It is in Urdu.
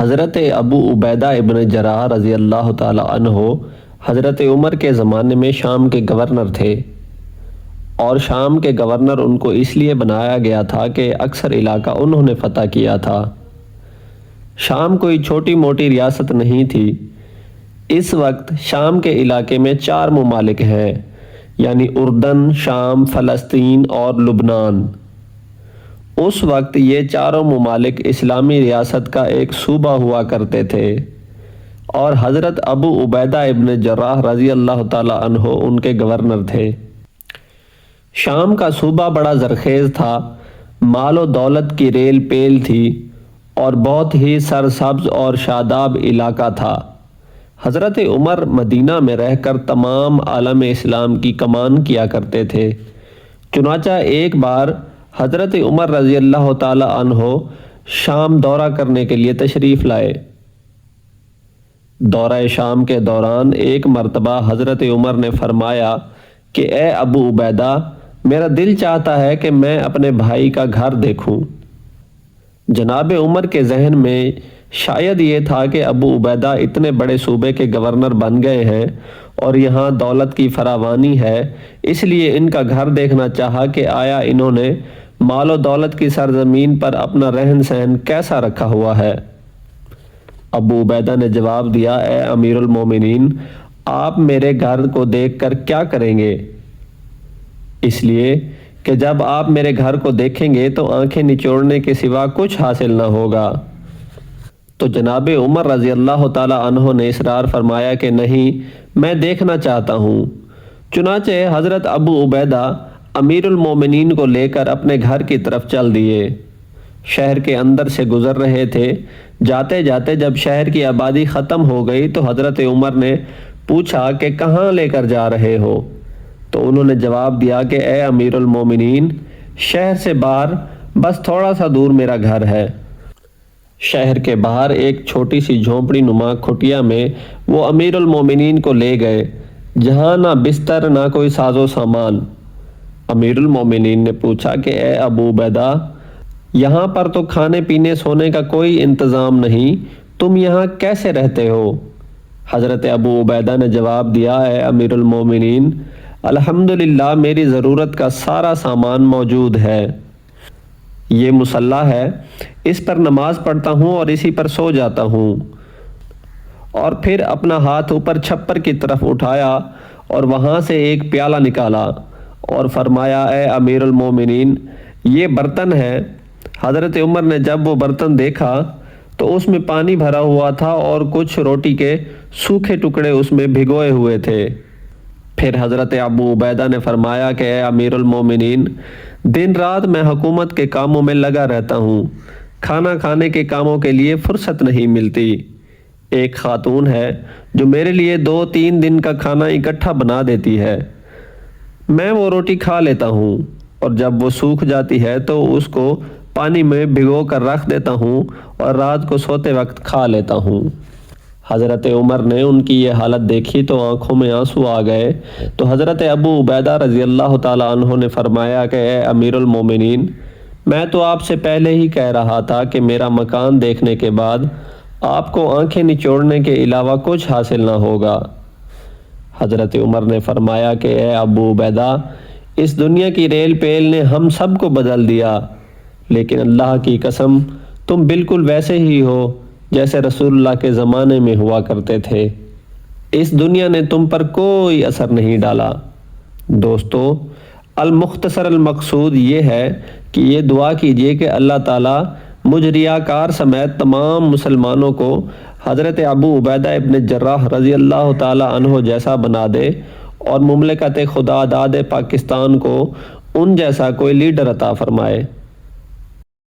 حضرت ابو عبیدہ ابن جراح رضی اللہ تعالی عنہ حضرت عمر کے زمانے میں شام کے گورنر تھے، اور شام کے گورنر ان کو اس لیے بنایا گیا تھا کہ اکثر علاقہ انہوں نے فتح کیا تھا۔ شام کوئی چھوٹی موٹی ریاست نہیں تھی۔ اس وقت شام کے علاقے میں 4 ممالک ہیں، یعنی اردن، شام، فلسطین اور لبنان۔ اس وقت یہ چاروں ممالک اسلامی ریاست کا ایک صوبہ ہوا کرتے تھے، اور حضرت ابو عبیدہ ابن جراح رضی اللہ تعالی عنہ ان کے گورنر تھے۔ شام کا صوبہ بڑا زرخیز تھا، مال و دولت کی ریل پیل تھی، اور بہت ہی سرسبز اور شاداب علاقہ تھا۔ حضرت عمر مدینہ میں رہ کر تمام عالم اسلام کی کمان کیا کرتے تھے۔ چنانچہ ایک بار حضرت عمر رضی اللہ تعالی عنہ شام دورہ کرنے کے لیے تشریف لائے۔ دورہ شام کے دوران ایک مرتبہ حضرت عمر نے فرمایا کہ اے ابو عبیدہ، میرا دل چاہتا ہے کہ میں اپنے بھائی کا گھر دیکھوں۔ جناب عمر کے ذہن میں شاید یہ تھا کہ ابو عبیدہ اتنے بڑے صوبے کے گورنر بن گئے ہیں اور یہاں دولت کی فراوانی ہے، اس لیے ان کا گھر دیکھنا چاہا کہ آیا انہوں نے مال و دولت کی سرزمین پر اپنا رہن سہن کیسا رکھا ہوا ہے۔ ابو عبیدہ نے جواب دیا، اے امیر المومنین، آپ میرے گھر کو دیکھ کر کیا کریں گے؟ اس لیے کہ جب آپ میرے گھر کو دیکھیں گے تو آنکھیں نچوڑنے کے سوا کچھ حاصل نہ ہوگا۔ تو جناب عمر رضی اللہ تعالی عنہ نے اصرار فرمایا کہ نہیں، میں دیکھنا چاہتا ہوں۔ چنانچہ حضرت ابو عبیدہ امیر المومنین کو لے کر اپنے گھر کی طرف چل دیے۔ شہر کے اندر سے گزر رہے تھے، جاتے جاتے جب شہر کی آبادی ختم ہو گئی تو حضرت عمر نے پوچھا کہ کہاں لے کر جا رہے ہو؟ تو انہوں نے جواب دیا کہ اے امیر المومنین، شہر سے باہر بس تھوڑا سا دور میرا گھر ہے۔ شہر کے باہر ایک چھوٹی سی جھونپڑی نما کھٹیا میں وہ امیر المومنین کو لے گئے، جہاں نہ بستر نہ کوئی ساز و سامان۔ امیر المومنین نے پوچھا کہ اے ابو عبیدہ، یہاں پر تو کھانے پینے سونے کا کوئی انتظام نہیں، تم یہاں کیسے رہتے ہو؟ حضرت ابو عبیدہ نے جواب دیا، اے امیر المومنین، الحمدللہ میری ضرورت کا سارا سامان موجود ہے۔ یہ مصلی ہے، اس پر نماز پڑھتا ہوں اور اسی پر سو جاتا ہوں۔ اور پھر اپنا ہاتھ اوپر چھپر کی طرف اٹھایا اور وہاں سے ایک پیالہ نکالا اور فرمایا، اے امیر المومنین، یہ برتن ہے۔ حضرت عمر نے جب وہ برتن دیکھا تو اس میں پانی بھرا ہوا تھا اور کچھ روٹی کے سوکھے ٹکڑے اس میں بھگوئے ہوئے تھے۔ پھر حضرت ابو عبیدہ نے فرمایا کہ اے امیر المومنین، دن رات میں حکومت کے کاموں میں لگا رہتا ہوں، کھانا کھانے کے کاموں کے لیے فرصت نہیں ملتی۔ ایک خاتون ہے جو میرے لیے 2-3 دن کا کھانا اکٹھا بنا دیتی ہے۔ میں وہ روٹی کھا لیتا ہوں، اور جب وہ سوکھ جاتی ہے تو اس کو پانی میں بھگو کر رکھ دیتا ہوں اور رات کو سوتے وقت کھا لیتا ہوں۔ حضرت عمر نے ان کی یہ حالت دیکھی تو آنکھوں میں آنسو آ گئے۔ تو حضرت ابو عبیدہ رضی اللہ تعالی عنہ نے فرمایا کہ اے امیر المومنین، میں تو آپ سے پہلے ہی کہہ رہا تھا کہ میرا مکان دیکھنے کے بعد آپ کو آنکھیں نچوڑنے کے علاوہ کچھ حاصل نہ ہوگا۔ حضرت عمر نے فرمایا کہ اے ابو عبیدہ، اس دنیا کی ریل پیل نے ہم سب کو بدل دیا، لیکن اللہ کی قسم تم بالکل ویسے ہی ہو جیسے رسول اللہ کے زمانے میں ہوا کرتے تھے۔ اس دنیا نے تم پر کوئی اثر نہیں ڈالا۔ دوستو، المختصر المقصود یہ ہے کہ یہ دعا کیجئے کہ اللہ تعالیٰ مجھ ریاکار سمیت تمام مسلمانوں کو حضرت ابو عبیدہ ابن جراح رضی اللہ تعالی عنہ جیسا بنا دے، اور مملکت خدا داد پاکستان کو ان جیسا کوئی لیڈر عطا فرمائے۔